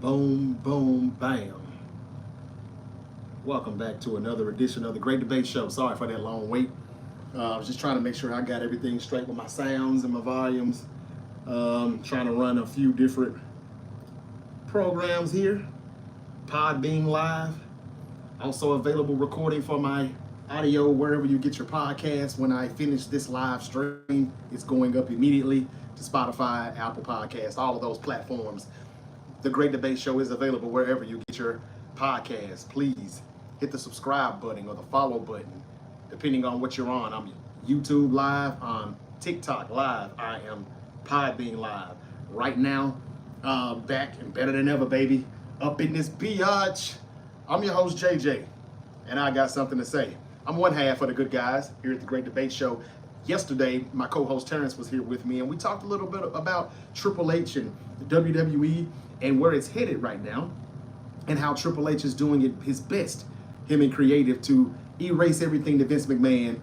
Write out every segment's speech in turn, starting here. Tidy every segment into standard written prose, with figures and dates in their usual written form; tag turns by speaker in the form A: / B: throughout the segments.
A: Boom, boom, bam. Welcome back to another edition of the Great Debate Show. Sorry for that long wait. I was just trying to make sure I got everything straight with my sounds and my volumes. Trying to run a few different programs here. Podbean Live. Also available recording for my audio wherever you get your podcasts. When I finish this live stream, it's going up immediately to Spotify, Apple Podcasts, all of those platforms. The Great Debate Show is available wherever you get your podcasts. Please hit the subscribe button or the follow button, depending on what you're on. I'm YouTube Live, on TikTok Live, I am Podbean Live. Right now, back and better than ever, baby. Up in this biatch. I'm your host, JJ, and I got something to say. I'm one half of the good guys here at the Great Debate Show. Yesterday, my co-host Terrence was here with me, and we talked a little bit about Triple H and the WWE and where it's headed right now, and how Triple H is doing it his best, him and creative, to erase everything that Vince McMahon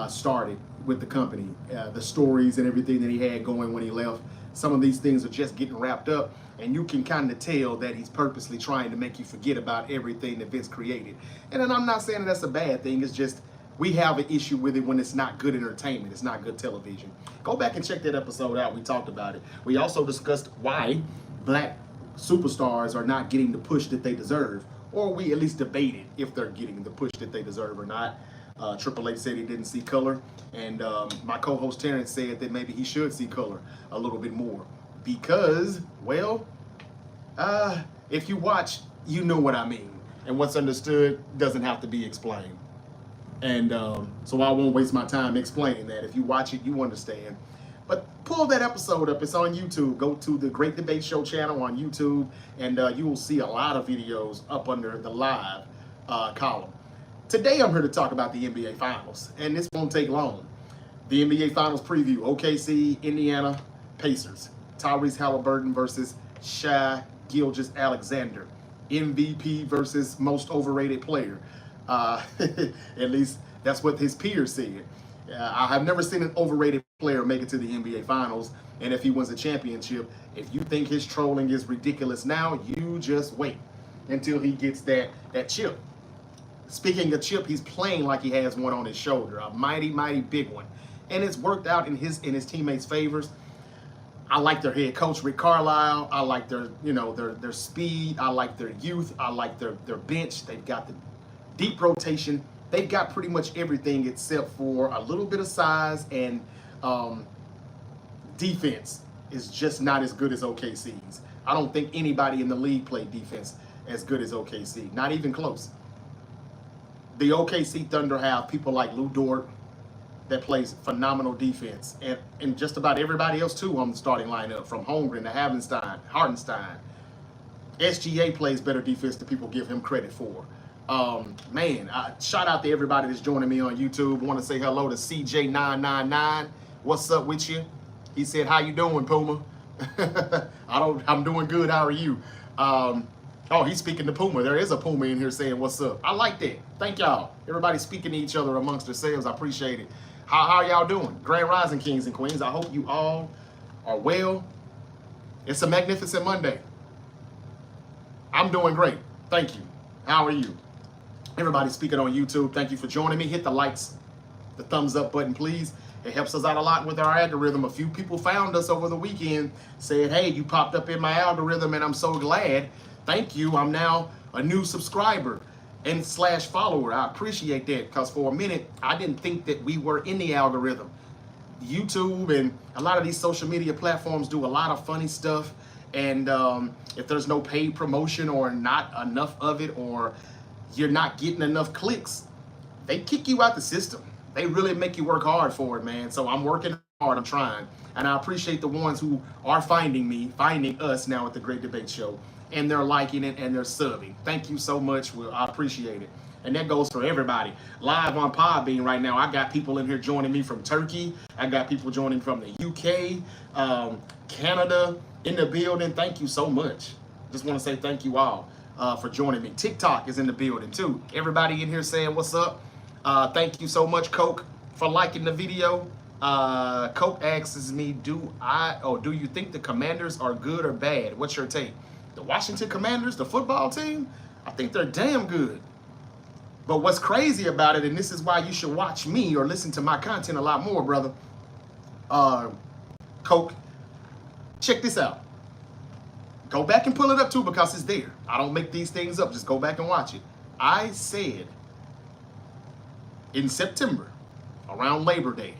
A: started with the company, the stories and everything that he had going when he left. Some of these things are just getting wrapped up, and you can kind of tell that he's purposely trying to make you forget about everything that Vince created. And then I'm not saying that that's a bad thing. It's just we have an issue with it when it's not good entertainment. It's not good television. Go back and check that episode out. We talked about it. We also discussed why black superstars are not getting the push that they deserve, or we at least debated if they're getting the push that they deserve or not. Triple H said he didn't see color, and my co-host Terrence said that maybe he should see color a little bit more because, well, if you watch, you know what I mean, and what's understood doesn't have to be explained. And so I won't waste my time explaining that. If you watch it, you understand. But pull that episode up. It's on YouTube. Go to the Great Debate Show channel on YouTube, and you will see a lot of videos up under the live column. Today, I'm here to talk about the NBA Finals, and this won't take long. The NBA Finals preview: OKC, Indiana Pacers, Tyrese Halliburton versus Shai Gilgeous-Alexander, MVP versus most overrated player. At least that's what his peers said. I have never seen an overrated player make it to the NBA Finals, and if he wins a championship, if you think his trolling is ridiculous now, you just wait until he gets that chip. Speaking of chip, he's playing like he has one on his shoulder, a mighty, mighty big one, and it's worked out in his teammates' favors. I like their head coach, Rick Carlisle. I like their speed. I like their youth. I like their bench. They've got the deep rotation. They've got pretty much everything except for a little bit of size, and defense is just not as good as OKC's. I don't think anybody in the league played defense as good as OKC, not even close. The OKC Thunder have people like Lou Dort that plays phenomenal defense, and just about everybody else too on the starting lineup, from Holmgren to Hartenstein. SGA plays better defense than people give him credit for. Shout out to everybody that's joining me on YouTube. I want to say hello to CJ999. What's up with you? He said, "How you doing, Puma?" I'm doing good. How are you? Oh, he's speaking to Puma. There is a Puma in here saying, "What's up?" I like that. Thank y'all. Everybody speaking to each other amongst themselves. I appreciate it. How y'all doing? Grand Rising Kings and Queens. I hope you all are well. It's a magnificent Monday. I'm doing great. Thank you. How are you? Everybody speaking on YouTube, thank you for joining me. Hit the likes, the thumbs up button, please. It helps us out a lot with our algorithm. A few people found us over the weekend, said, "Hey, you popped up in my algorithm, and I'm so glad. Thank you. I'm now a new subscriber and / follower." I appreciate that, because for a minute, I didn't think that we were in the algorithm. YouTube and a lot of these social media platforms do a lot of funny stuff, and if there's no paid promotion or not enough of it, or you're not getting enough clicks, they kick you out the system. They really make you work hard for it, man. So I'm working hard, I'm trying. And I appreciate the ones who are finding us now at the Great Debate Show, and they're liking it and they're subbing. Thank you so much. I appreciate it. And that goes for everybody. Live on Podbean right now, I got people in here joining me from Turkey. I got people joining from the UK, Canada, in the building. Thank you so much. Just want to say thank you all for joining me. TikTok is in the building too. Everybody in here saying what's up. Thank you so much, Coke, for liking the video. Coke asks me, do you think the Commanders are good or bad? What's your take? The Washington Commanders, the football team, I think they're damn good. But what's crazy about it, and this is why you should watch me or listen to my content a lot more, brother, Coke, check this out. Go back and pull it up too because it's there. I don't make these things up. Just go back and watch it. I said in September, around Labor Day,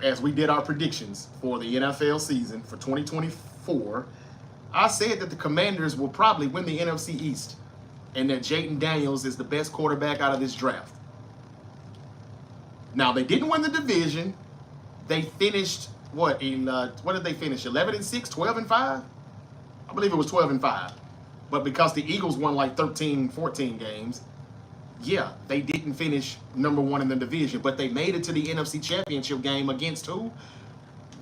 A: as we did our predictions for the NFL season for 2024, I said that the Commanders will probably win the NFC East and that Jaden Daniels is the best quarterback out of this draft. Now, they didn't win the division. They finished, what did they finish? 11-6, 12-5? I believe it was 12-5. But because the Eagles won like 13, 14 games, yeah, they didn't finish number one in the division, but they made it to the NFC Championship game against who?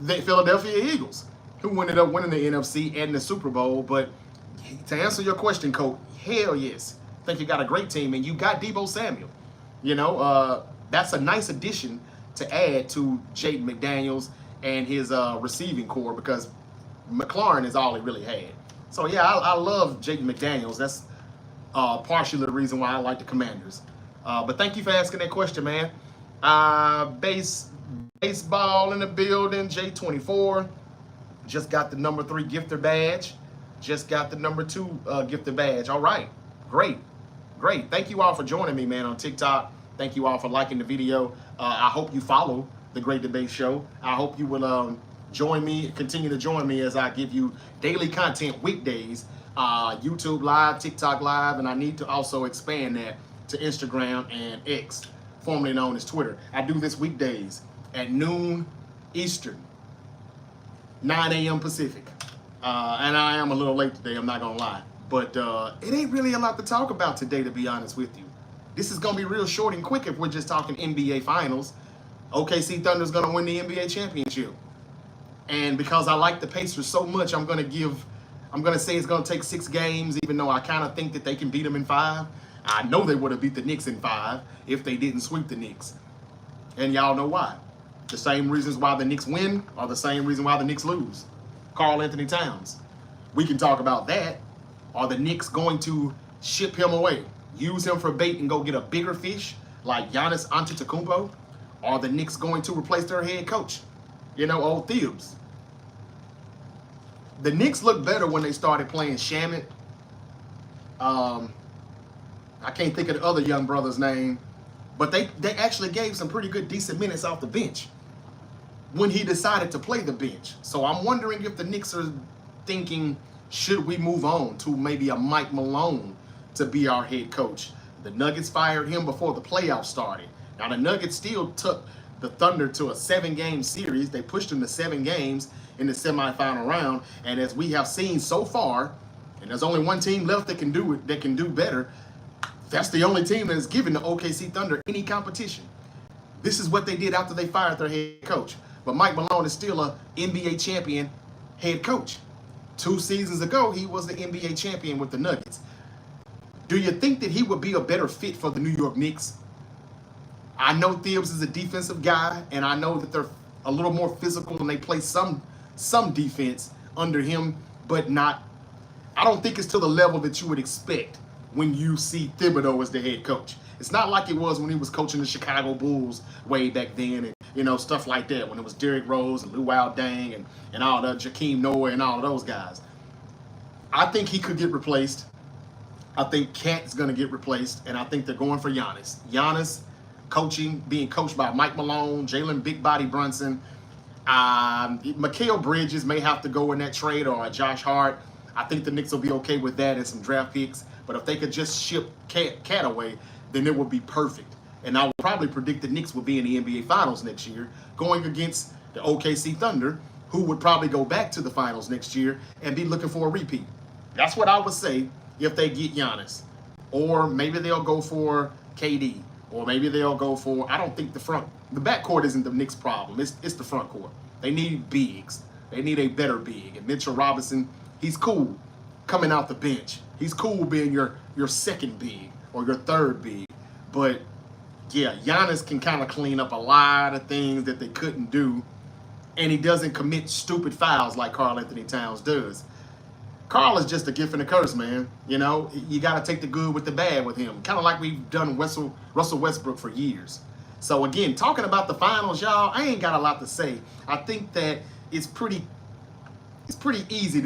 A: The Philadelphia Eagles, who ended up winning the NFC and the Super Bowl. But to answer your question, Coach, hell yes. I think you got a great team, and you got Deebo Samuel. You know, that's a nice addition to add to Jaden McDaniels and his receiving core because McLaurin is all he really had. So, yeah, I love Jaden McDaniels. That's partially the reason why I like the Commanders. But thank you for asking that question, man. Baseball in the building, J24. Just got the number 3 gifter badge. Just got the number 2 gifter badge. All right. Great. Great. Thank you all for joining me, man, on TikTok. Thank you all for liking the video. I hope you follow the Great Debate Show. I hope you will join me, continue to join me as I give you daily content weekdays, YouTube Live, TikTok Live, and I need to also expand that to Instagram and X, formerly known as Twitter. I do this weekdays at noon Eastern, 9 a.m. Pacific. And I am a little late today, I'm not gonna lie. But it ain't really a lot to talk about today, to be honest with you. This is gonna be real short and quick if we're just talking NBA Finals. OKC Thunder's gonna win the NBA championship. And because I like the Pacers so much, I'm gonna say it's gonna take 6 games, even though I kind of think that they can beat them in 5. I know they would have beat the Knicks in 5 if they didn't sweep the Knicks. And y'all know why. The same reasons why the Knicks win are the same reason why the Knicks lose. Karl Anthony Towns. We can talk about that. Are the Knicks going to ship him away? Use him for bait and go get a bigger fish like Giannis Antetokounmpo? Are the Knicks going to replace their head coach? You know, old Thibs. The Knicks looked better when they started playing Shamet. I can't think of the other young brother's name, but they actually gave some pretty good, decent minutes off the bench when he decided to play the bench. So I'm wondering if the Knicks are thinking, should we move on to maybe a Mike Malone to be our head coach? The Nuggets fired him before the playoffs started. Now, the Nuggets still took the Thunder to a 7-game series. They pushed them to 7 games in the semifinal round. And as we have seen so far, and there's only one team left that can do it, that can do better, that's the only team that has given the OKC Thunder any competition. This is what they did after they fired their head coach. But Mike Malone is still an NBA champion head coach. 2 seasons ago, he was the NBA champion with the Nuggets. Do you think that he would be a better fit for the New York Knicks? I know Thibs is a defensive guy, and I know that they're a little more physical and they play some defense under him, but not. I don't think it's to the level that you would expect when you see Thibodeau as the head coach. It's not like it was when he was coaching the Chicago Bulls way back then, and you know, stuff like that, when it was Derrick Rose and Luol Deng and all the Jakeem Noah and all of those guys. I think he could get replaced. I think Cat's going to get replaced, and I think they're going for Giannis. Giannis being coached by Mike Malone, Jalen Big Body Brunson. Mikal Bridges may have to go in that trade, or Josh Hart. I think the Knicks will be okay with that and some draft picks. But if they could just ship Cat away, then it would be perfect. And I would probably predict the Knicks will be in the NBA Finals next year, going against the OKC Thunder, who would probably go back to the Finals next year and be looking for a repeat. That's what I would say if they get Giannis. Or maybe they'll go for KD. Or maybe they'll go for, I don't think the backcourt isn't the Knicks' problem. It's the front court. They need bigs. They need a better big. And Mitchell Robinson, he's cool coming out the bench. He's cool being your second big or your third big. But yeah, Giannis can kind of clean up a lot of things that they couldn't do. And he doesn't commit stupid fouls like Karl Anthony Towns does. Carl is just a gift and a curse, man. You know, you got to take the good with the bad with him. Kind of like we've done Russell Westbrook for years. So again, talking about the finals, y'all, I ain't got a lot to say. I think that it's pretty easy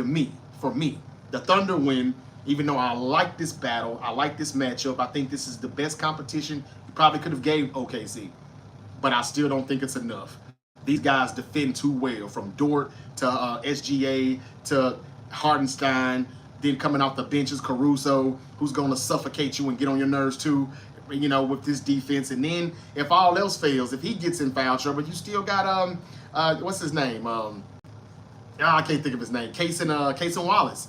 A: for me. The Thunder win, even though I like this battle, I like this matchup. I think this is the best competition you probably could have gave OKC, but I still don't think it's enough. These guys defend too well, from Dort to SGA to Hardenstein, then coming off the bench is Caruso, who's going to suffocate you and get on your nerves too, you know, with this defense. And then if all else fails, if he gets in foul trouble, you still got what's his name? I can't think of his name. Cason Wallace.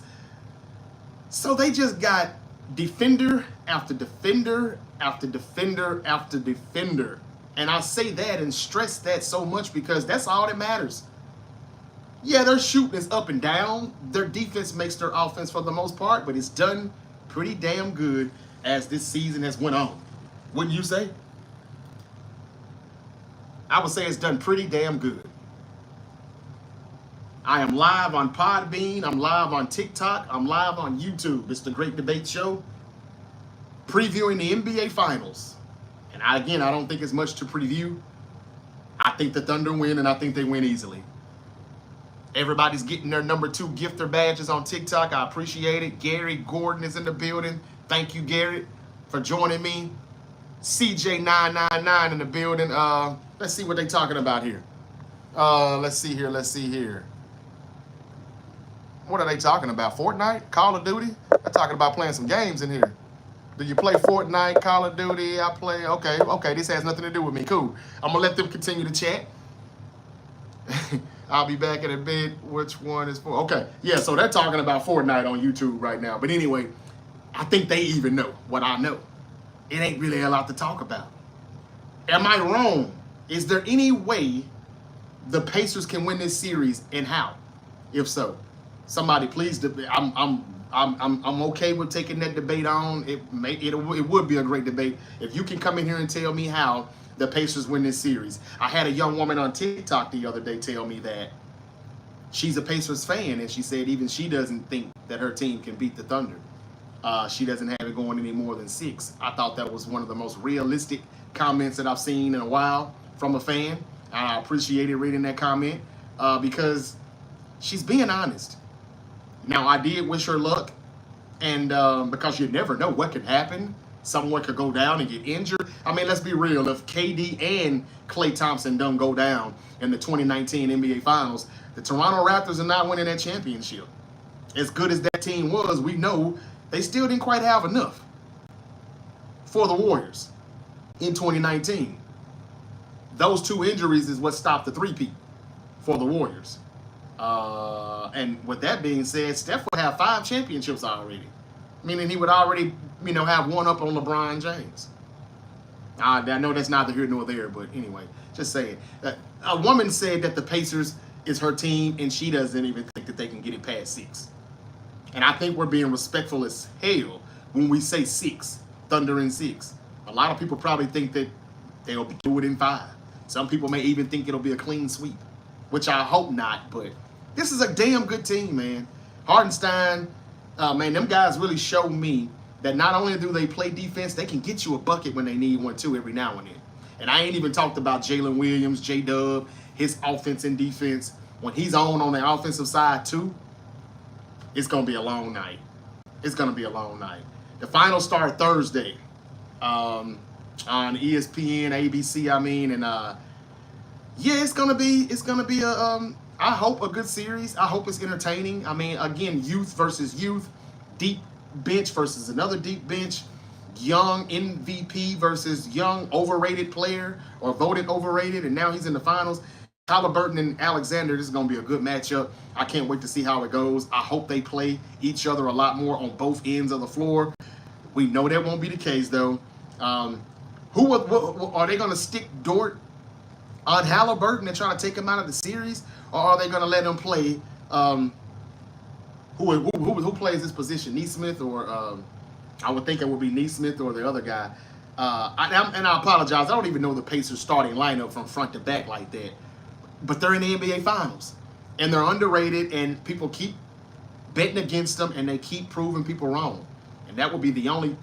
A: So they just got defender after defender after defender after defender. And I say that and stress that so much because that's all that matters. Yeah, their shooting is up and down. Their defense makes their offense for the most part, but it's done pretty damn good as this season has went on. Wouldn't you say? I would say it's done pretty damn good. I am live on Podbean. I'm live on TikTok. I'm live on YouTube. It's the Great Debate Show, previewing the NBA Finals. And I don't think it's much to preview. I think the Thunder win, and I think they win easily. Everybody's getting their number 2 gifter badges on TikTok. I appreciate it. Gary Gordon is in the building. Thank you, Garrett, for joining me. CJ999 in the building. Let's see what they're talking about here. Let's see here. What are they talking about? Fortnite? Call of Duty? They're talking about playing some games in here. Do you play Fortnite, Call of Duty? I play. Okay. This has nothing to do with me. Cool. I'm going to let them continue to chat. I'll be back in a bit. Which one is for? Okay. Yeah, so they're talking about Fortnite on YouTube right now. But anyway, I think they even know what I know. It ain't really a lot to talk about. Am I wrong? Is there any way the Pacers can win this series, and how? If so, somebody please. I'm okay with taking that debate on. It would be a great debate if you can come in here and tell me how the Pacers win this series. I had a young woman on TikTok the other day tell me that she's a Pacers fan, and she said even she doesn't think that her team can beat the Thunder. She doesn't have it going any more than 6. I thought that was one of the most realistic comments that I've seen in a while from a fan. I appreciated reading that comment because she's being honest. Now, I did wish her luck, and because you never know what could happen. Someone could go down and get injured. I mean, let's be real. If KD and Klay Thompson don't go down in the 2019 NBA Finals, the Toronto Raptors are not winning that championship. As good as that team was, we know they still didn't quite have enough for the Warriors in 2019. Those 2 injuries is what stopped the three-peat for the Warriors. And with that being said, Steph will have 5 championships already, meaning he would already, have one up on LeBron James. I know that's neither here nor there, but anyway, just saying. A woman said that the Pacers is her team, and she doesn't even think that they can get it past 6. And I think we're being respectful as hell when we say 6, Thunder in 6. A lot of people probably think that they'll do it in 5. Some people may even think it'll be a clean sweep, which I hope not, but this is a damn good team, man. Hardenstein, man, them guys really show me that not only do they play defense, they can get you a bucket when they need one too every now and then. And I ain't even talked about Jalen Williams, J-Dub, his offense and defense. When he's on the offensive side too, it's going to be a long night. It's going to be a long night. The finals start Thursday on ESPN, ABC, and yeah, it's going to be a I hope a good series. I hope it's entertaining. I mean, again, youth versus youth, deep bench versus another deep bench, young MVP versus young overrated player or voted overrated, and now he's in the finals. Halliburton and Alexander, this is going to be a good matchup. I can't wait to see how it goes. I hope they play each other a lot more on both ends of the floor. We know that won't be the case, though. Who are they going to stick Dort on Halliburton and try to take him out of the series, or are they going to let him play? Who plays this position? Neesmith, or I would think it would be Neesmith or the other guy. I apologize. I don't even know the Pacers starting lineup from front to back like that. But they're in the NBA Finals, and they're underrated, and people keep betting against them, and they keep proving people wrong. And that will be the only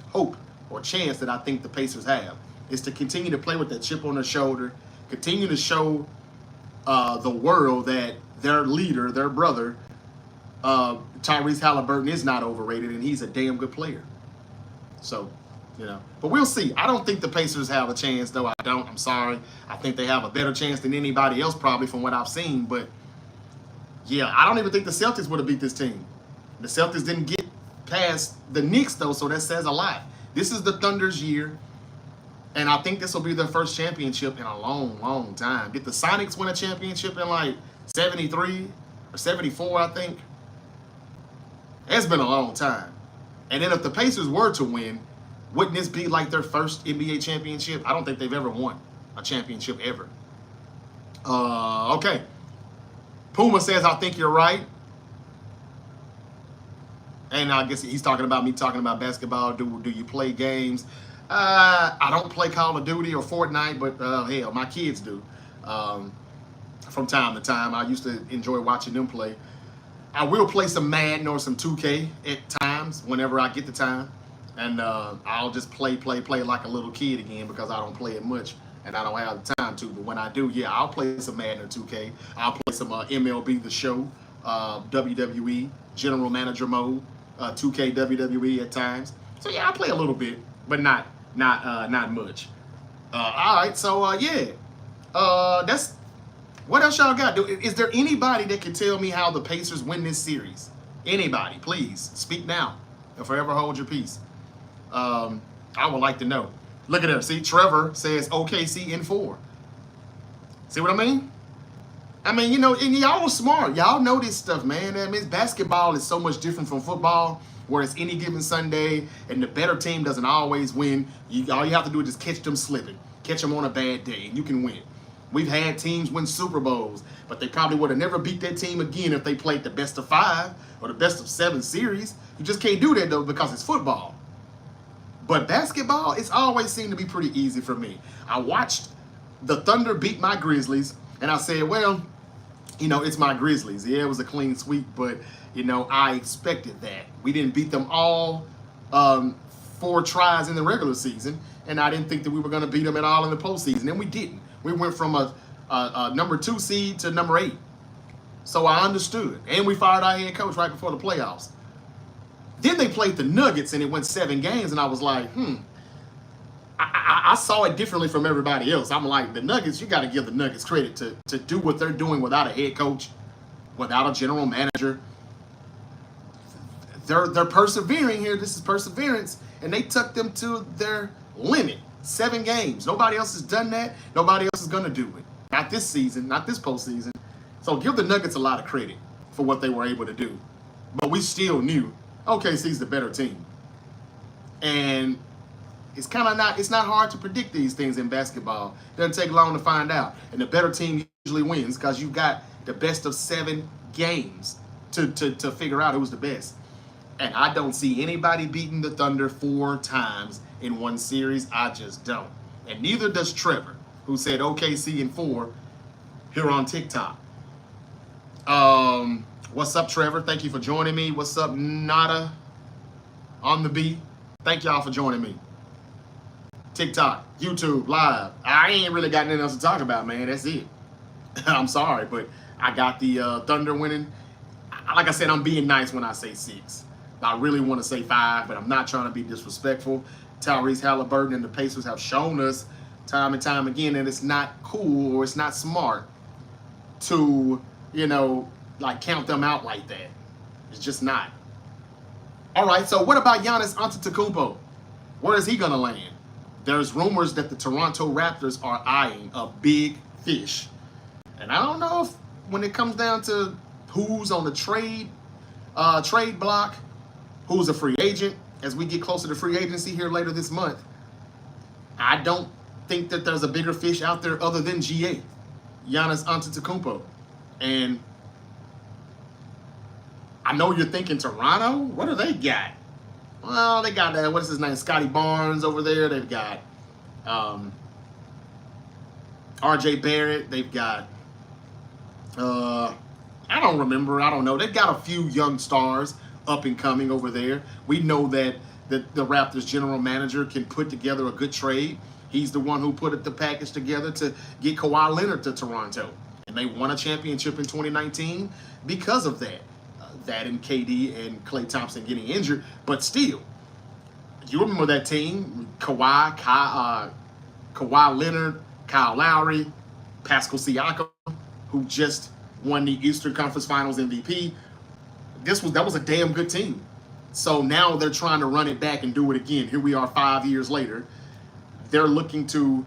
A: hope or chance that I think the Pacers have, is to continue to play with that chip on their shoulder, continue to show the world that their leader, their brother, Tyrese Halliburton, is not overrated, and he's a damn good player. So, but we'll see. I don't think the Pacers have a chance, though. I don't. I'm sorry. I think they have a better chance than anybody else, probably, from what I've seen. But, yeah, I don't even think the Celtics would have beat this team. The Celtics didn't get past the Knicks, though, so that says a lot. This is the Thunder's year, and I think this will be their first championship in a long, long time. Did the Sonics win a championship in, like, 73 or 74, I think? It's been a long time. And then if the Pacers were to win, wouldn't this be like their first NBA championship? I don't think they've ever won a championship ever. Okay. Puma says, I think you're right. And I guess he's talking about me talking about basketball. Do you play games? I don't play Call of Duty or Fortnite, but hell, my kids do. From time to time. I used to enjoy watching them play. I will play some Madden or some 2K at times whenever I get the time. And I'll just play like a little kid again, because I don't play it much and I don't have the time to. But when I do, yeah, I'll play some Madden or 2K. I'll play some MLB The Show, WWE, General Manager Mode, 2K WWE at times. So yeah, I play a little bit, but not much. All right, so yeah, that's what else y'all got. Is there anybody that can tell me how the Pacers win this series? Anybody, please speak now and forever hold your peace. I would like to know. Look at there. See, Trevor says OKC in 4. See what I mean? I mean, and y'all are smart. Y'all know this stuff, man. I mean, basketball is so much different from football, where it's any given Sunday, and the better team doesn't always win. All you have to do is just catch them slipping. Catch them on a bad day, and you can win. We've had teams win Super Bowls, but they probably would have never beat that team again if they played the best of 5 or the best of 7 series. You just can't do that, though, because it's football. But basketball, it's always seemed to be pretty easy for me. I watched the Thunder beat my Grizzlies, and I said, well, it's my Grizzlies. Yeah, it was a clean sweep, but, I expected that. We didn't beat them all 4 tries in the regular season, and I didn't think that we were going to beat them at all in the postseason, and we didn't. We went from a number 2 seed to number 8. So I understood. And we fired our head coach right before the playoffs. Then they played the Nuggets, and it went 7 games, and I was like, I saw it differently from everybody else. I'm like, the Nuggets, you got to give the Nuggets credit to do what they're doing without a head coach, without a general manager. They're persevering here. This is perseverance, and they took them to their limit. 7 games. Nobody else has done that. Nobody else is going to do it. Not this season, not this postseason. So give the Nuggets a lot of credit for what they were able to do. But we still knew OKC's the better team. And it's not hard to predict these things in basketball. It doesn't take long to find out. And the better team usually wins, because you've got the best of 7 games to figure out who's the best. And I don't see anybody beating the Thunder 4 times in one series. I just don't. And neither does Trevor, who said OKC in 4 here on TikTok. What's up, Trevor? Thank you for joining me. What's up, Nada on the beat? Thank y'all for joining me. TikTok, YouTube, live. I ain't really got nothing else to talk about, man. That's it. I'm sorry, but I got the Thunder winning. Like I said, I'm being nice when I say 6. I really want to say 5, but I'm not trying to be disrespectful. Tyrese Halliburton and the Pacers have shown us time and time again that it's not cool or it's not smart to, count them out like that. It's just not. All right, so what about Giannis Antetokounmpo? Where is he going to land? There's rumors that the Toronto Raptors are eyeing a big fish. And I don't know if when it comes down to who's on the trade block, who's a free agent, as we get closer to free agency here later this month, I don't think that there's a bigger fish out there other than GA, Giannis Antetokounmpo. And I know you're thinking Toronto. What do they got? Well, they got what is his name? Scotty Barnes over there. They've got RJ Barrett. They've got I don't remember. I don't know. They've got a few young stars up and coming over there. We know that the Raptors general manager can put together a good trade. He's the one who put the package together to get Kawhi Leonard to Toronto. And they won a championship in 2019 because of that. That and KD and Klay Thompson getting injured. But still, you remember that team, Kawhi Leonard, Kyle Lowry, Pascal Siakam, who just won the Eastern Conference Finals MVP. That was a damn good team. So now they're trying to run it back and do it again. Here we are 5 years later. They're looking to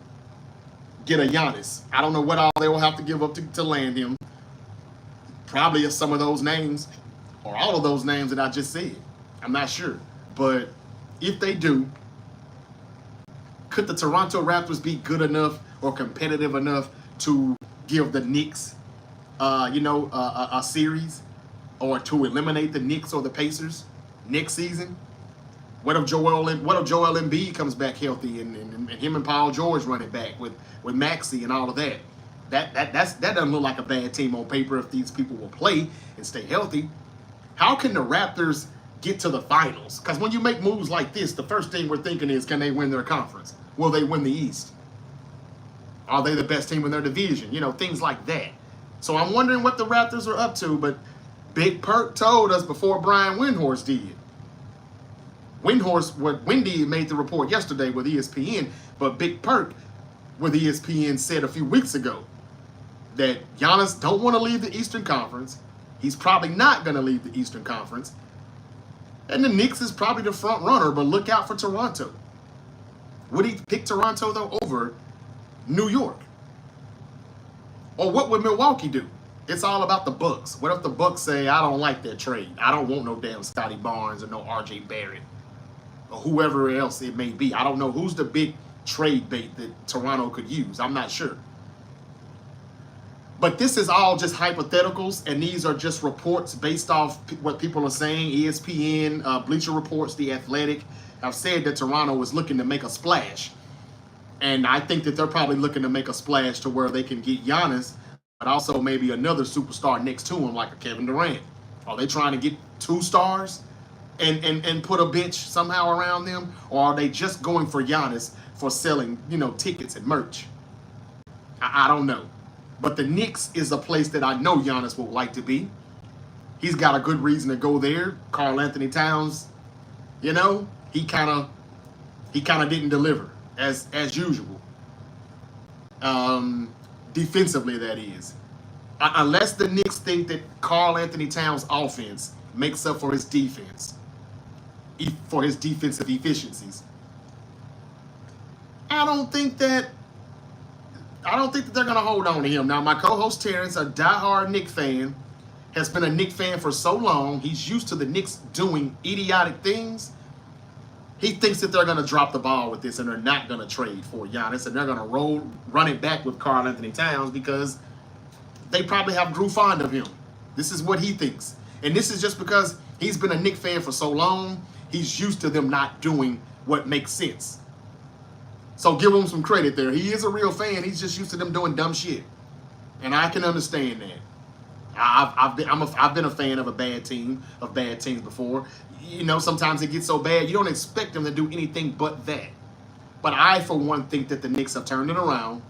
A: get a Giannis. I don't know what all they will have to give up to land him. Probably some of those names or all of those names that I just said. I'm not sure. But if they do, could the Toronto Raptors be good enough or competitive enough to give the Knicks, a series, or to eliminate the Knicks or the Pacers next season? What if Joel Embiid comes back healthy and him and Paul George run it back with Maxey and all of that? That doesn't look like a bad team on paper if these people will play and stay healthy. How can the Raptors get to the finals? Because when you make moves like this, the first thing we're thinking is, can they win their conference? Will they win the East? Are they the best team in their division? Things like that. So I'm wondering what the Raptors are up to, but Big Perk told us before Brian Windhorst did. Wendy made the report yesterday with ESPN, but Big Perk with ESPN said a few weeks ago that Giannis don't want to leave the Eastern Conference. He's probably not going to leave the Eastern Conference. And the Knicks is probably the front runner, but look out for Toronto. Would he pick Toronto, though, over New York? Or what would Milwaukee do? It's all about the Bucks. What if the Bucks say, I don't like that trade. I don't want no damn Scotty Barnes or no RJ Barrett or whoever else it may be. I don't know who's the big trade bait that Toronto could use. I'm not sure. But this is all just hypotheticals, and these are just reports based off what people are saying. ESPN, Bleacher Reports, The Athletic have said that Toronto is looking to make a splash. And I think that they're probably looking to make a splash to where they can get Giannis, but also maybe another superstar next to him, like a Kevin Durant. Are they trying to get two stars and put a bench somehow around them? Or are they just going for Giannis for selling, tickets and merch? I don't know. But the Knicks is a place that I know Giannis would like to be. He's got a good reason to go there. Karl Anthony Towns, he kind of didn't deliver as usual. Defensively, that is. Unless the Knicks think that Karl Anthony Towns' offense makes up for his defense, for his defensive efficiencies. I don't think that they're going to hold on to him. Now, my co-host Terrence, a diehard Knicks fan, has been a Knicks fan for so long. He's used to the Knicks doing idiotic things. He thinks that they're going to drop the ball with this and they're not going to trade for Giannis and they're going to run it back with Karl Anthony Towns because they probably have grew fond of him. This is what he thinks. And this is just because he's been a Knicks fan for so long, he's used to them not doing what makes sense. So give him some credit there. He is a real fan. He's just used to them doing dumb shit. And I can understand that. I've been a fan of bad teams before. Sometimes it gets so bad, you don't expect them to do anything but that. But I, for one, think that the Knicks have turned it around.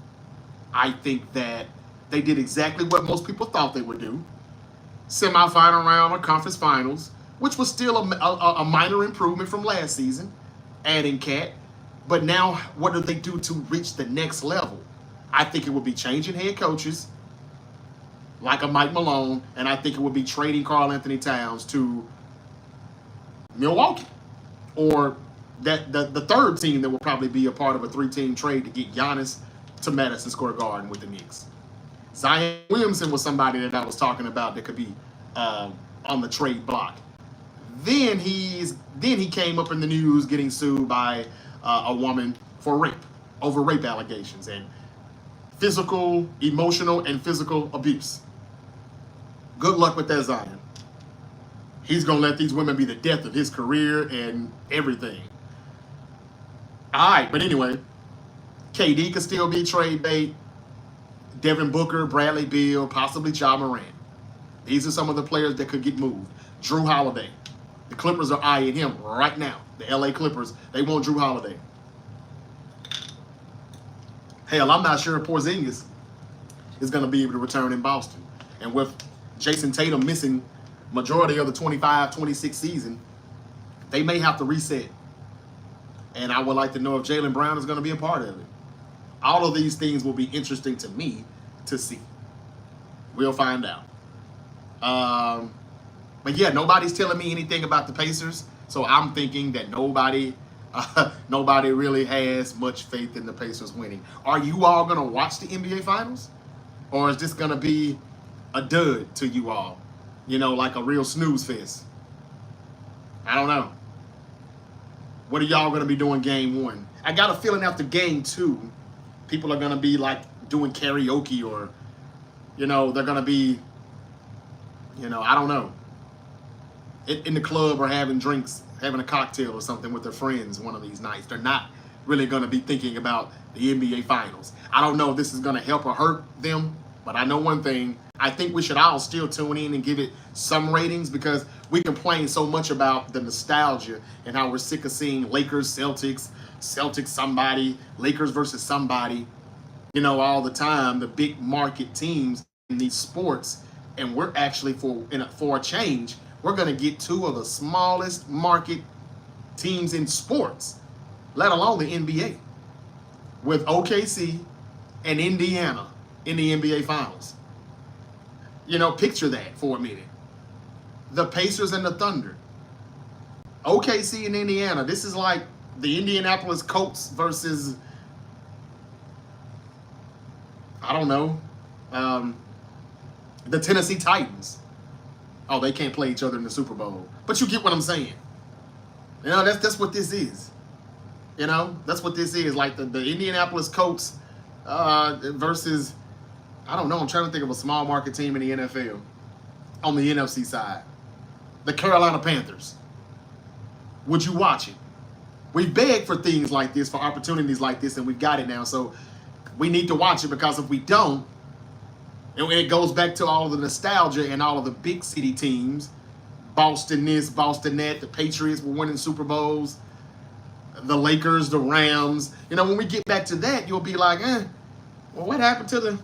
A: I think that they did exactly what most people thought they would do. Semi-final round or conference finals, which was still a minor improvement from last season, adding Cat. But now, what do they do to reach the next level? I think it would be changing head coaches, like a Mike Malone, and I think it would be trading Karl Anthony Towns to Milwaukee, or the third team that will probably be a part of a three-team trade to get Giannis to Madison Square Garden with the Knicks. Zion Williamson was somebody that I was talking about that could be on the trade block. Then he came up in the news getting sued by a woman for over rape allegations and physical, emotional, and physical abuse. Good luck with that, Zion. He's going to let these women be the death of his career and everything. All right, but anyway, KD could still be trade bait. Devin Booker, Bradley Beal, possibly Ja Morant. These are some of the players that could get moved. Drew Holiday. The Clippers are eyeing him right now. The LA Clippers, they want Drew Holiday. Hell, I'm not sure if Porzingis is going to be able to return in Boston. And with Jason Tatum missing majority of the 25-26 season, they may have to reset. And I would like to know if Jaylen Brown is going to be a part of it. All of these things will be interesting to me to see. We'll find out. But yeah, nobody's telling me anything about the Pacers, so I'm thinking that nobody really has much faith in the Pacers winning. Are you all gonna watch the NBA Finals, or is this gonna be a dud to you all? You know, like a real snooze fest. I don't know. What are y'all gonna be doing game 1? I got a feeling after game 2, people are gonna be like doing karaoke, or you know, they're gonna be, you know, I don't know, in the club or having drinks, having a cocktail or something with their friends one of these nights. They're not really going to be thinking about the NBA Finals. I don't know if this is going to help or hurt them, but I know one thing. I think we should all still tune in and give it some ratings, because we complain so much about the nostalgia and how we're sick of seeing Lakers, Celtics, somebody, Lakers versus somebody, you know, all the time, the big market teams in these sports. And we're actually, for a change, we're going to get 2 of the smallest market teams in sports, let alone the NBA, with OKC and Indiana in the NBA Finals. You know, picture that for a minute. The Pacers and the Thunder. OKC and Indiana. This is like the Indianapolis Colts versus, I don't know, the Tennessee Titans. Oh, they can't play each other in the Super Bowl. But you get what I'm saying. You know, that's what this is. You know, that's what this is. Like the Indianapolis Colts versus, I don't know, I'm trying to think of a small market team in the NFL on the NFC side. The Carolina Panthers. Would you watch it? We beg for things like this, for opportunities like this, and we've got it now. So we need to watch it, because if we don't, and it goes back to all of the nostalgia and all of the big city teams, Boston this, Boston that, the Patriots were winning Super Bowls, the Lakers, the Rams. You know, when we get back to that, you'll be like, well, what happened to the...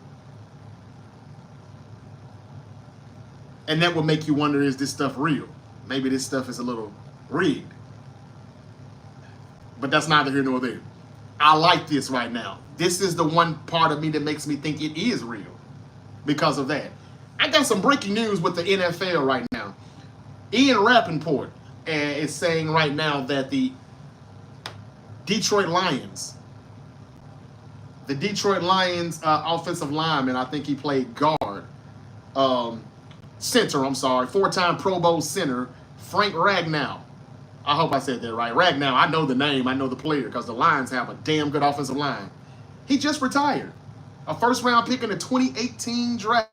A: And that will make you wonder, is this stuff real? Maybe this stuff is a little rigged. But that's neither here nor there. I like this right now. This is the one part of me that makes me think it is real. Because of that. I got some breaking news with the NFL right now. Ian Rappaport is saying right now that the Detroit Lions offensive lineman, I think he played guard, center, I'm sorry, 4-time Pro Bowl center, Frank Ragnow. I hope I said that right. Ragnow, I know the name, I know the player, because the Lions have a damn good offensive line. He just retired. A first-round pick in the 2018 draft,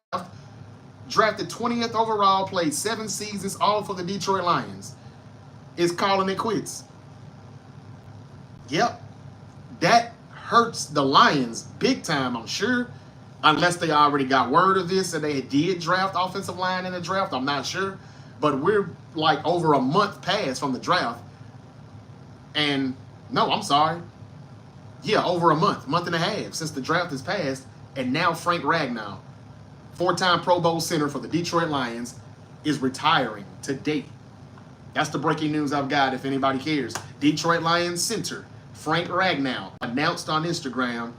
A: drafted 20th overall, played 7 seasons, all for the Detroit Lions, is calling it quits. Yep. That hurts the Lions big time, I'm sure, unless they already got word of this and they did draft offensive line in the draft. I'm not sure. But we're like over a month past from the draft. And no, I'm sorry. Yeah, over a month and a half since the draft has passed. And now Frank Ragnow, 4-time Pro Bowl center for the Detroit Lions, is retiring today. That's the breaking news I've got, if anybody cares. Detroit Lions center Frank Ragnow announced on Instagram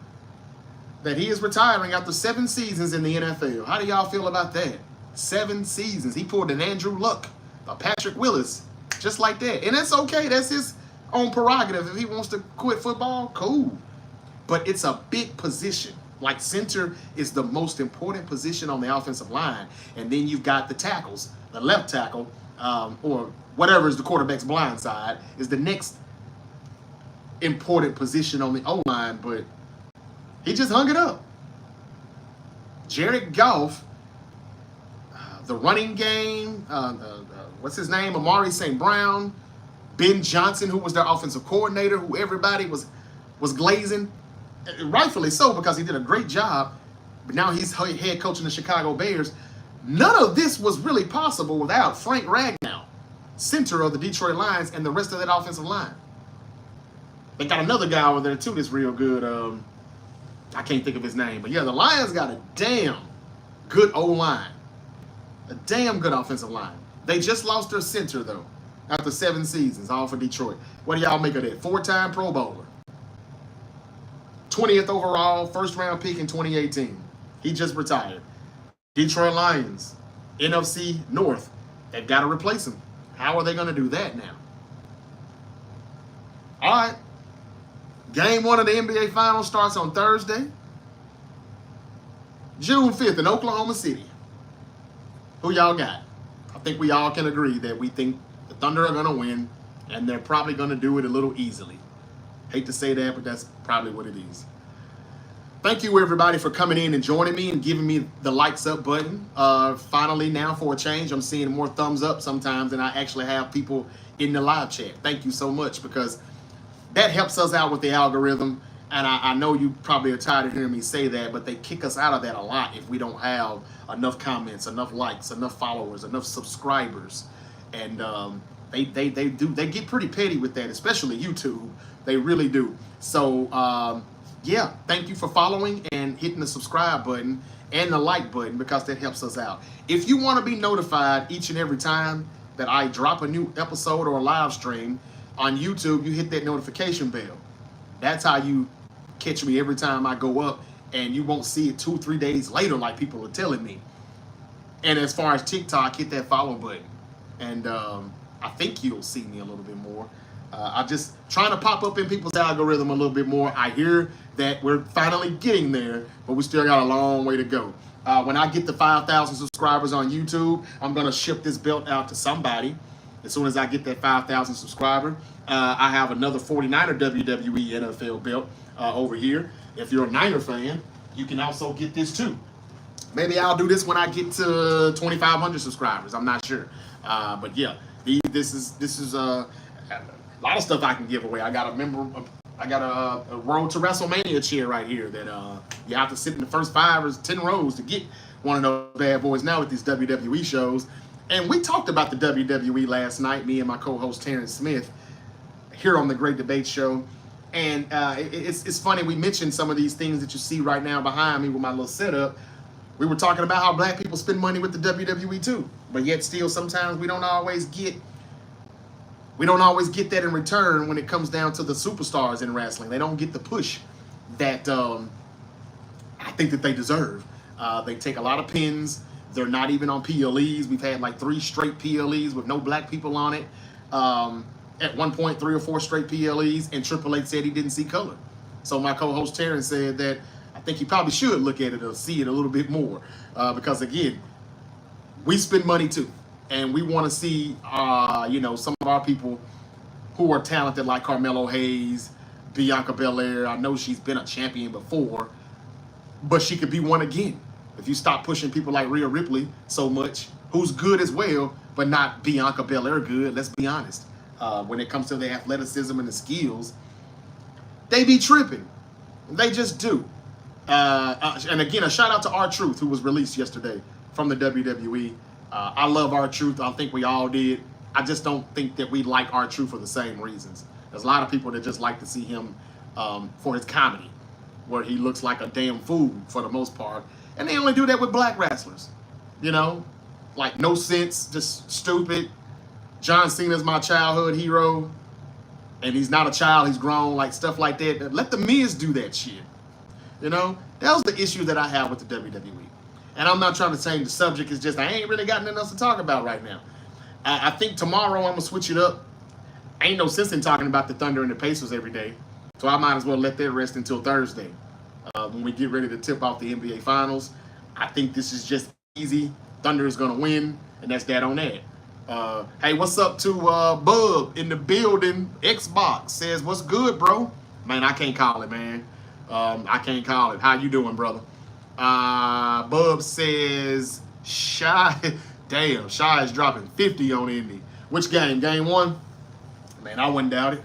A: that he is retiring after 7 seasons in the NFL. How do y'all feel about that? 7 seasons. He pulled an Andrew Luck, a Patrick Willis, just like that. And that's okay. That's his own prerogative. If he wants to quit football, cool. But it's a big position. Like, center is the most important position on the offensive line. And then you've got the tackles. The left tackle, or whatever is the quarterback's blind side, is the next important position on the O-line. But he just hung it up. Jared Goff, the running game, what's his name? Amari St. Brown, Ben Johnson, who was their offensive coordinator, who everybody was glazing. Rightfully so, because he did a great job. But now he's head coaching the Chicago Bears. None of this was really possible without Frank Ragnow, center of the Detroit Lions, and the rest of that offensive line. They got another guy over there, too, that's real good. I can't think of his name. But, yeah, the Lions got a damn good O-line. A damn good offensive line. They just lost their center, though, after 7 seasons, all for Detroit. What do y'all make of that? 4-time Pro Bowler. 20th overall, first-round pick in 2018. He just retired. Detroit Lions, NFC North. They've got to replace him. How are they going to do that now? All right. Game 1 of the NBA Finals starts on Thursday, June 5th in Oklahoma City. Who y'all got? I think we all can agree that we think the Thunder are going to win, and they're probably going to do it a little easily. Hate to say that, but that's probably what it is. Thank you, everybody, for coming in and joining me and giving me the likes up button. Finally, now for a change, I'm seeing more thumbs up sometimes than I actually have people in the live chat. Thank you so much, because that helps us out with the algorithm. And I know you probably are tired of hearing me say that, but they kick us out of that a lot if we don't have enough comments, enough likes, enough followers, enough subscribers. And they get pretty petty with that, especially YouTube. They really do. So, yeah, thank you for following and hitting the subscribe button and the like button, because that helps us out. If you want to be notified each and every time that I drop a new episode or a live stream on YouTube, you hit that notification bell. That's how you catch me every time I go up, and you won't see it 2-3 days later like people are telling me. And as far as TikTok, hit that follow button. And I think you'll see me a little bit more. I'm just trying to pop up in people's algorithm a little bit more. I hear that we're finally getting there, but we still got a long way to go. When I get to 5,000 subscribers on YouTube, I'm going to ship this belt out to somebody. As soon as I get that 5,000 subscriber, I have another 49er WWE NFL belt over here. If you're a Niner fan, you can also get this too. Maybe I'll do this when I get to 2,500 subscribers. I'm not sure. But yeah, this is a lot of stuff I can give away. I got a Road to WrestleMania chair right here that you have to sit in the first 5 or 10 rows to get one of those bad boys now with these WWE shows. And we talked about the WWE last night, me and my co-host Terrence Smith, here on the Great Debate Show. And it's funny, we mentioned some of these things that you see right now behind me with my little setup. We were talking about how black people spend money with the WWE too, but yet still sometimes we don't always get that in return when it comes down to the superstars in wrestling. They don't get the push that I think that they deserve. They take a lot of pins. They're not even on PLEs. We've had like 3 straight PLEs with no black people on it. At one point, 3 or 4 straight PLEs, and Triple H said he didn't see color. So my co-host Terrence said that I think he probably should look at it or see it a little bit more, because again, we spend money too, and we want to see some of our people who are talented, like Carmelo Hayes, Bianca Belair. I know she's been a champion before, but she could be one again if you stop pushing people like Rhea Ripley so much, who's good as well, but not Bianca Belair good. Let's be honest. When it comes to the athleticism and the skills, they be tripping. They just do. And again, a shout out to R-Truth, who was released yesterday from the WWE. I love R-Truth. I think we all did. I just don't think that we like R-Truth for the same reasons. There's a lot of people that just like to see him for his comedy, where he looks like a damn fool for the most part. And they only do that with black wrestlers. Like no sense, just stupid. John Cena's my childhood hero, and he's not a child, he's grown, like stuff like that. Let the Miz do that shit. That was the issue that I have with the WWE. And I'm not trying to change the subject, it's just I ain't really got nothing else to talk about right now. I think tomorrow I'm going to switch it up. Ain't no sense in talking about the Thunder and the Pacers every day, so I might as well let that rest until Thursday. When we get ready to tip off the NBA Finals, I think this is just easy. Thunder is going to win, and that's that on that. Hey, what's up to Bub in the building? Xbox says, what's good, bro? Man, I can't call it, man. I can't call it. How you doing, brother? Bub says, Shy. Damn, Shy is dropping 50 on Indy. Which game? Game 1? Man, I wouldn't doubt it.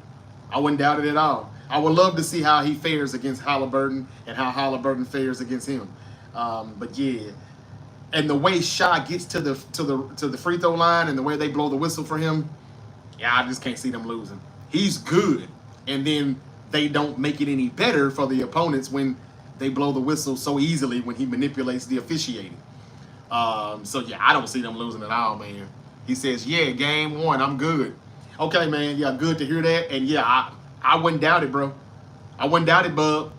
A: I wouldn't doubt it at all. I would love to see how he fares against Halliburton and how Halliburton fares against him. But yeah, And the way Sha gets to the free throw line and the way they blow the whistle for him, yeah, I just can't see them losing. He's good, and then they don't make it any better for the opponents when they blow the whistle so easily when he manipulates the officiating. So yeah, I don't see them losing at all, man. He says, yeah, game 1, I'm good. Okay, man, yeah, good to hear that. And yeah, I wouldn't doubt it, bro. I wouldn't doubt it, bub.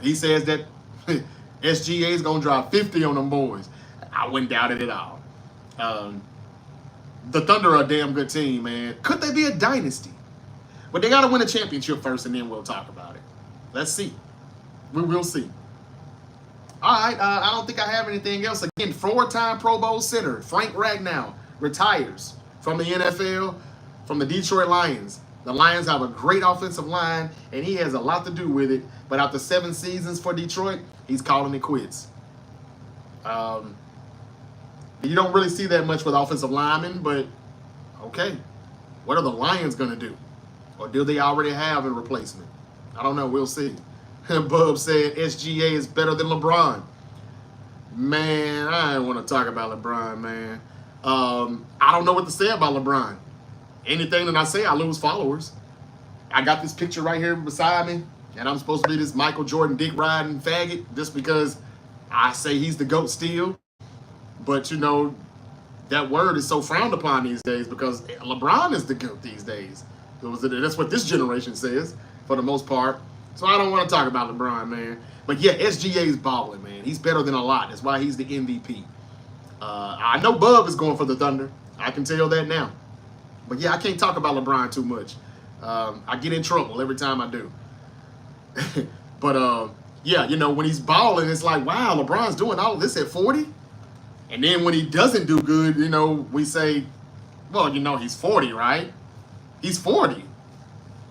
A: He says that SGA is going to drop 50 on them boys. I wouldn't doubt it at all. The Thunder are a damn good team, man. Could they be a dynasty? But they got to win a championship first, and then we'll talk about it. Let's see. We will see. All right, I don't think I have anything else. Again, 4-time Pro Bowl center Frank Ragnow retires from the NFL, from the Detroit Lions. The Lions have a great offensive line, and he has a lot to do with it. But after 7 seasons for Detroit, he's calling it quits. You don't really see that much with offensive linemen, but okay. What are the Lions going to do? Or do they already have a replacement? I don't know. We'll see. Bub said SGA is better than LeBron. Man, I don't want to talk about LeBron, man. I don't know what to say about LeBron. Anything that I say, I lose followers. I got this picture right here beside me, and I'm supposed to be this Michael Jordan dick riding faggot just because I say he's the GOAT still. But, you know, that word is so frowned upon these days because LeBron is the GOAT these days. That's what this generation says for the most part. So I don't want to talk about LeBron, man. But, yeah, SGA is balling, man. He's better than a lot. That's why he's the MVP. I know Bub is going for the Thunder. I can tell that now. But, yeah, I can't talk about LeBron too much. I get in trouble every time I do. But, yeah, you know, when he's balling, it's like, wow, LeBron's doing all of this at 40? And then when he doesn't do good, you know, we say, well, you know, he's 40, right? He's 40.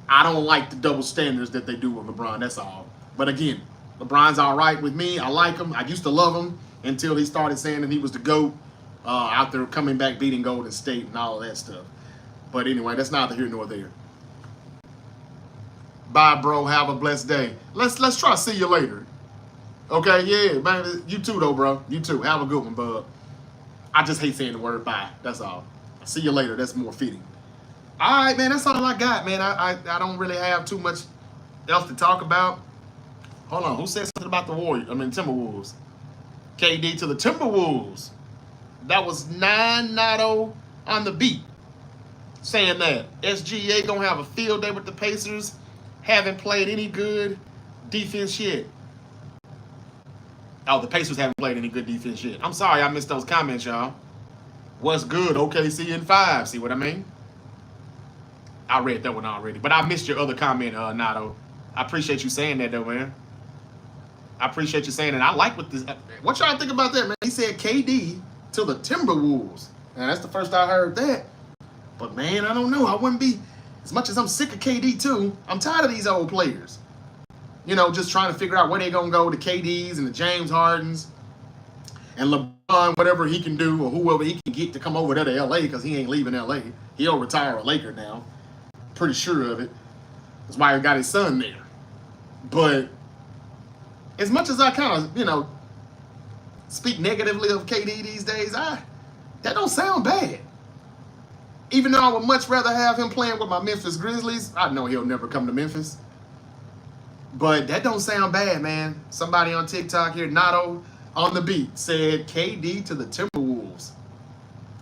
A: I don't like the double standards that they do with LeBron, that's all. But again, LeBron's all right with me. I like him. I used to love him until he started saying that he was the GOAT after coming back beating Golden State and all of that stuff. But anyway, that's neither here nor there. Bye, bro. Have a blessed day. Let's try to see you later. Okay, yeah, man. You too, though, bro. You too. Have a good one, bub. I just hate saying the word bye. That's all. See you later. That's more fitting. All right, man. That's all I got, man. I don't really have too much else to talk about. Hold on. Who said something about the Timberwolves? KD to the Timberwolves. That was 9-0 on the beat. Saying that SGA gonna have a field day with the Pacers. Haven't played any good defense yet. Oh, the Pacers haven't played any good defense yet. I'm sorry I missed those comments, y'all. What's good? OKC in 5. See what I mean? I read that one already. But I missed your other comment, Nato. I appreciate you saying that, though, man. I appreciate you saying that. I like what this... What y'all think about that, man? He said KD to the Timberwolves. And that's the first I heard that. But, man, I don't know. I wouldn't be... As much as I'm sick of KD, too, I'm tired of these old players. You know, just trying to figure out where they're going to go, the KDs and the James Hardens and LeBron, whatever he can do or whoever he can get to come over there to L.A. because he ain't leaving L.A. He'll retire a Laker now. Pretty sure of it. That's why he got his son there. But as much as I kind of, you know, speak negatively of KD these days, that don't sound bad. Even though I would much rather have him playing with my Memphis Grizzlies, I know he'll never come to Memphis. But that don't sound bad, man. Somebody on TikTok here, Nato on the beat, said KD to the Timberwolves.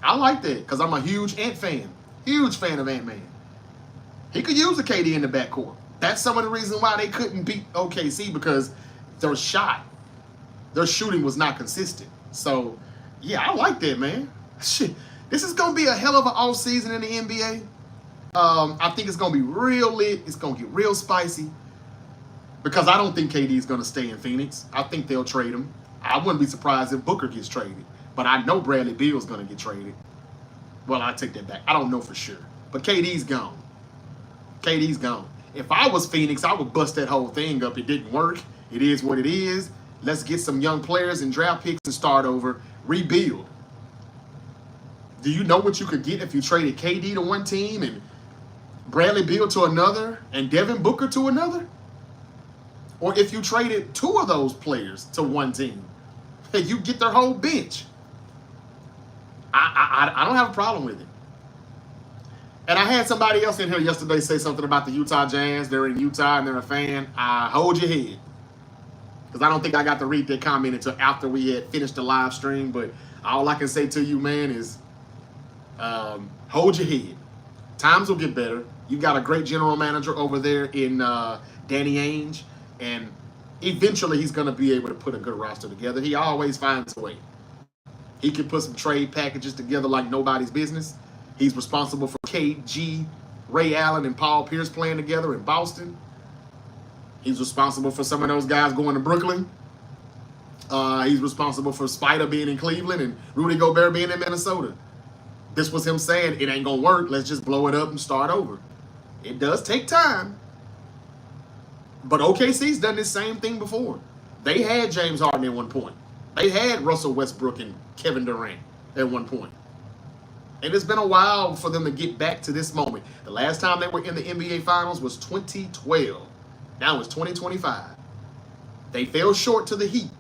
A: I like that because I'm a huge Ant fan. Huge fan of Ant-Man. He could use a KD in the backcourt. That's some of the reason why they couldn't beat OKC because their shooting was not consistent. So, yeah, I like that, man. Shit. This is going to be a hell of an off season in the NBA. I think it's going to be real lit. It's going to get real spicy. Because I don't think KD is going to stay in Phoenix. I think they'll trade him. I wouldn't be surprised if Booker gets traded. But I know Bradley Beal's going to get traded. Well, I take that back. I don't know for sure. But KD's gone. KD's gone. If I was Phoenix, I would bust that whole thing up. It didn't work. It is what it is. Let's get some young players and draft picks and start over. Rebuild. Do you know what you could get if you traded KD to one team and Bradley Beal to another and Devin Booker to another? Or if you traded 2 of those players to one team. Hey, you get their whole bench. I don't have a problem with it. And I had somebody else in here yesterday say something about the Utah Jazz. They're in Utah and they're a fan. Hold your head. Because I don't think I got to read that comment until after we had finished the live stream. But all I can say to you, man, is hold your head. Times will get better. You got a great general manager over there in Danny Ainge. And eventually he's going to be able to put a good roster together. He always finds a way. He can put some trade packages together like nobody's business. He's responsible for KG, Ray Allen, and Paul Pierce playing together in Boston. He's responsible for some of those guys going to Brooklyn. He's responsible for Spider being in Cleveland and Rudy Gobert being in Minnesota. This was him saying, it ain't going to work. Let's just blow it up and start over. It does take time. But OKC's done this same thing before. They had James Harden at one point. They had Russell Westbrook and Kevin Durant at one point. And it's been a while for them to get back to this moment. The last time they were in the NBA Finals was 2012. Now it's 2025. They fell short to the Heat.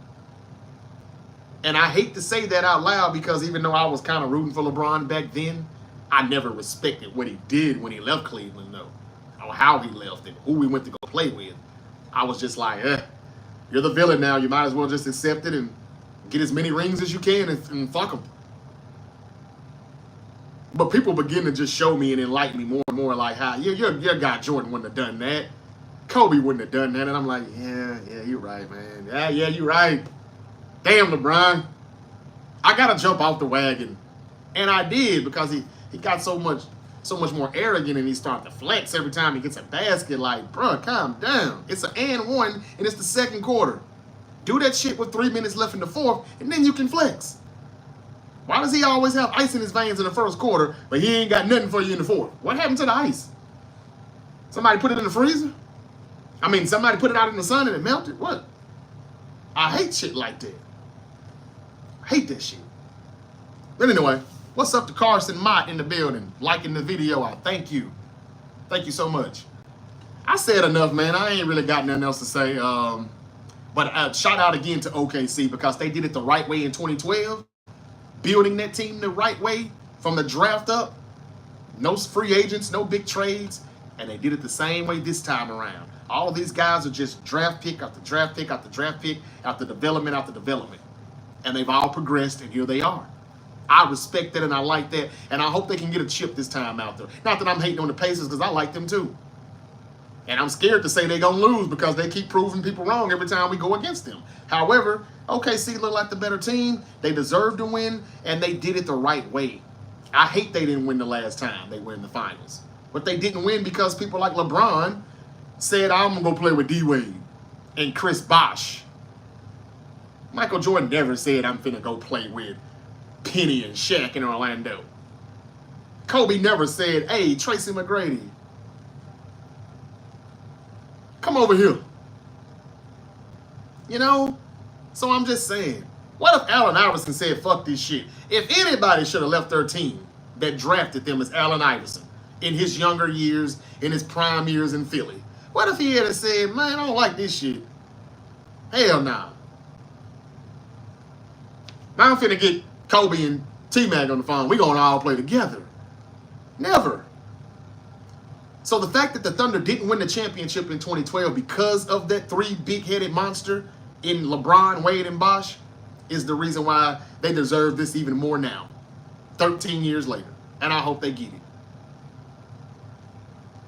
A: And I hate to say that out loud because even though I was kind of rooting for LeBron back then, I never respected what he did when he left Cleveland, though. Or how he left and who we went to go play with. I was just like, you're the villain now. You might as well just accept it and get as many rings as you can and fuck them. But people begin to just show me and enlighten me more and more like how your guy Jordan wouldn't have done that. Kobe wouldn't have done that. And I'm like, yeah, you're right, man. Yeah, you're right. Damn, LeBron. I got to jump off the wagon. And I did because he got so much more arrogant and he started to flex every time he gets a basket. Like, bruh, calm down. It's an and one and it's the second quarter. Do that shit with 3 minutes left in the fourth and then you can flex. Why does he always have ice in his veins in the first quarter, but he ain't got nothing for you in the fourth? What happened to the ice? Somebody put it in the freezer? I mean, somebody put it out in the sun and it melted? What? I hate shit like that. I hate that shit. But anyway, what's up to Carson Mott in the building? Liking the video. I thank you. Thank you so much. I said enough, man. I ain't really got nothing else to say. But shout out again to OKC because they did it the right way in 2012. Building that team the right way from the draft up. No free agents, no big trades. And they did it the same way this time around. All of these guys are just draft pick after draft pick after draft pick after development after development. And they've all progressed, and here they are. I respect that, and I like that. And I hope they can get a chip this time out there. Not that I'm hating on the Pacers, because I like them too. And I'm scared to say they're going to lose because they keep proving people wrong every time we go against them. However, OKC look like the better team. They deserve to win, and they did it the right way. I hate they didn't win the last time they were in the finals. But they didn't win because people like LeBron said, I'm going to go play with D-Wade and Chris Bosh. Michael Jordan never said, I'm finna go play with Penny and Shaq in Orlando. Kobe never said, hey, Tracy McGrady, come over here. You know? So I'm just saying, what if Allen Iverson said, fuck this shit? If anybody should have left their team that drafted them as Allen Iverson in his younger years, in his prime years in Philly, what if he had said, man, I don't like this shit? Hell no. Now I'm finna get Kobe and T-Mac on the phone. We gonna all play together. Never. So the fact that the Thunder didn't win the championship in 2012 because of that three big-headed monster in LeBron, Wade, and Bosh is the reason why they deserve this even more now, 13 years later. And I hope they get it.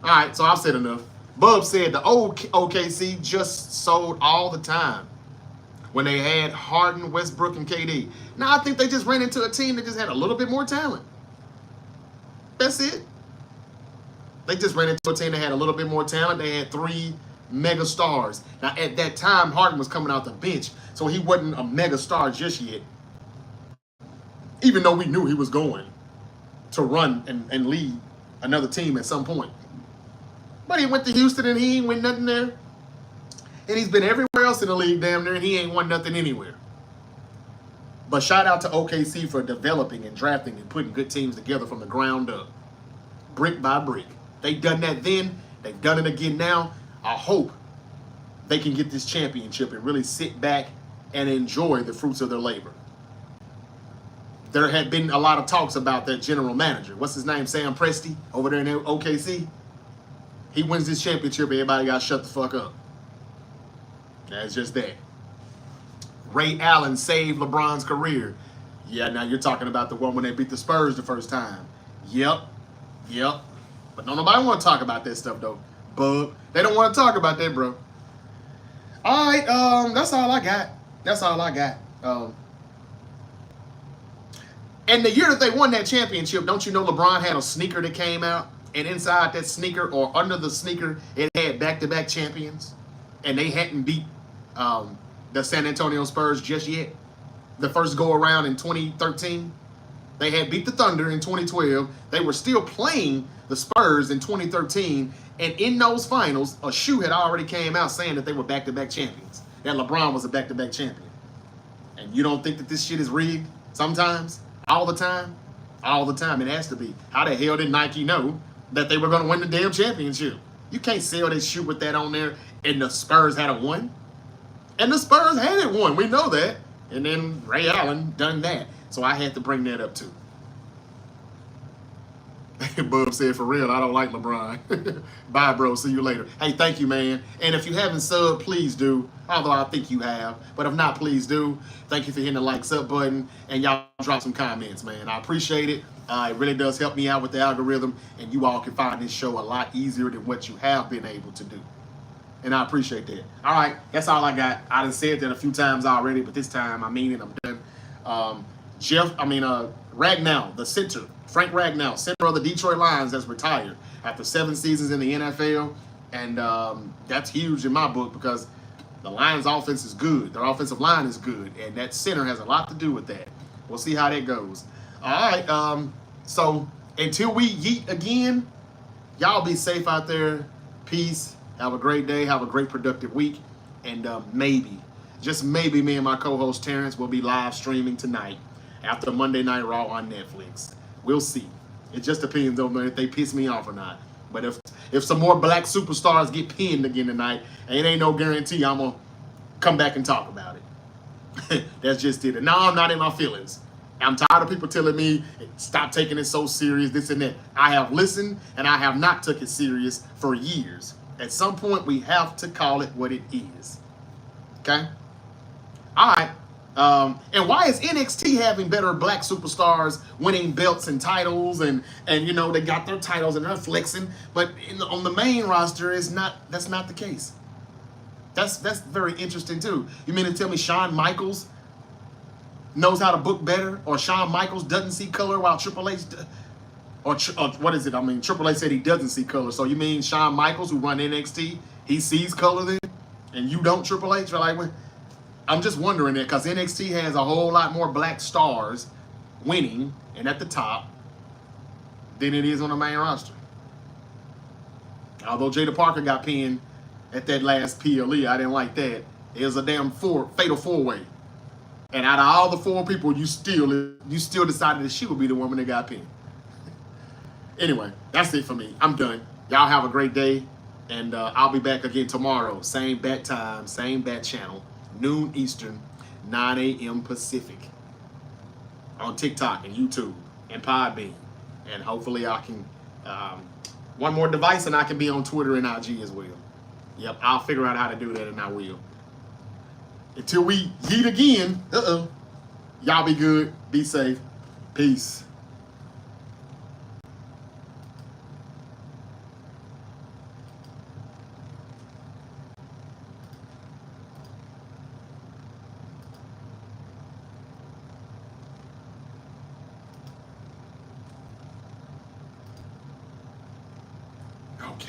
A: All right, so I've said enough. Bub said the old OKC just sold all the time when they had Harden, Westbrook, and KD. Now I think they just ran into a team that just had a little bit more talent. That's it. They just ran into a team that had a little bit more talent. They had three mega stars. Now, at that time, Harden was coming out the bench, so he wasn't a mega star just yet. Even though we knew he was going to run and lead another team at some point. But he went to Houston and he ain't win nothing there. And he's been everywhere else in the league damn near and he ain't won nothing anywhere. But shout out to OKC for developing and drafting and putting good teams together from the ground up. Brick by brick. They've done that then. They've done it again now. I hope they can get this championship and really sit back and enjoy the fruits of their labor. There had been a lot of talks about that general manager. What's his name? Sam Presti over there in OKC. He wins this championship, everybody got to shut the fuck up. That's just that. Ray Allen saved LeBron's career. Yeah, now you're talking about the one when they beat the Spurs the first time. Yep. But don't nobody want to talk about that stuff, though. Bub. They don't want to talk about that, bro. All right, that's all I got. And the year that they won that championship, don't you know LeBron had a sneaker that came out, and inside that sneaker or under the sneaker, it had back-to-back champions, and they hadn't beat the San Antonio Spurs just yet. The first go-around in 2013, they had beat the Thunder in 2012. They were still playing the Spurs in 2013, and in those finals, a shoe had already came out saying that they were back-to-back champions, that LeBron was a back-to-back champion. And you don't think that this shit is rigged sometimes? All the time? All the time. It has to be. How the hell did Nike know that they were going to win the damn championship? You can't sell that shoe with that on there and the Spurs had a won. And the Spurs had it won. We know that. And then Ray Allen done that. So I had to bring that up too. Bub said, for real, I don't like LeBron. Bye, bro. See you later. Hey, thank you, man. And if you haven't subbed, please do. Although I think you have. But if not, please do. Thank you for hitting the like, sub button. And y'all drop some comments, man. I appreciate it. It really does help me out with the algorithm. And you all can find this show a lot easier than what you have been able to do. And I appreciate that. All right. That's all I got. I done said that a few times already. But this time, I mean it. I'm done. Ragnow, the center. Frank Ragnow, center of the Detroit Lions, has retired after 7 seasons in the NFL. And that's huge in my book because the Lions' offense is good. Their offensive line is good. And that center has a lot to do with that. We'll see how that goes. All right. So until we yeet again, y'all be safe out there. Peace. Have a great day. Have a great productive week. And maybe, just maybe, me and my co-host Terrence will be live streaming tonight after Monday Night Raw on Netflix. We'll see. It just depends on if they piss me off or not. But if some more black superstars get pinned again tonight, it ain't no guarantee I'm going to come back and talk about it. That's just it. And now I'm not in my feelings. I'm tired of people telling me, stop taking it so serious, this and that. I have listened, and I have not took it serious for years. At some point, we have to call it what it is. Okay? All right. And why is NXT having better black superstars winning belts and titles and you know they got their titles and they're flexing, but on the main roster that's not the case. That's very interesting too. You mean to tell me Shawn Michaels knows how to book better, or Shawn Michaels doesn't see color while Triple H or what is it? I mean, Triple H said he doesn't see color. So you mean Shawn Michaels, who run NXT, he sees color then, and you don't, Triple H? Like, I'm just wondering that because NXT has a whole lot more black stars winning and at the top than it is on the main roster. Although Jada Parker got pinned at that last PLE, I didn't like that. It was a damn fatal four-way. And out of all the 4 people, you still decided that she would be the woman that got pinned. Anyway, that's it for me. I'm done. Y'all have a great day. And I'll be back again tomorrow. Same bat time, same bat channel. Noon Eastern, 9 a.m. Pacific on TikTok and YouTube and Podbean. And hopefully I can, one more device and I can be on Twitter and IG as well. Yep, I'll figure out how to do that and I will. Until we yeet again, y'all be good, be safe, peace. Okay.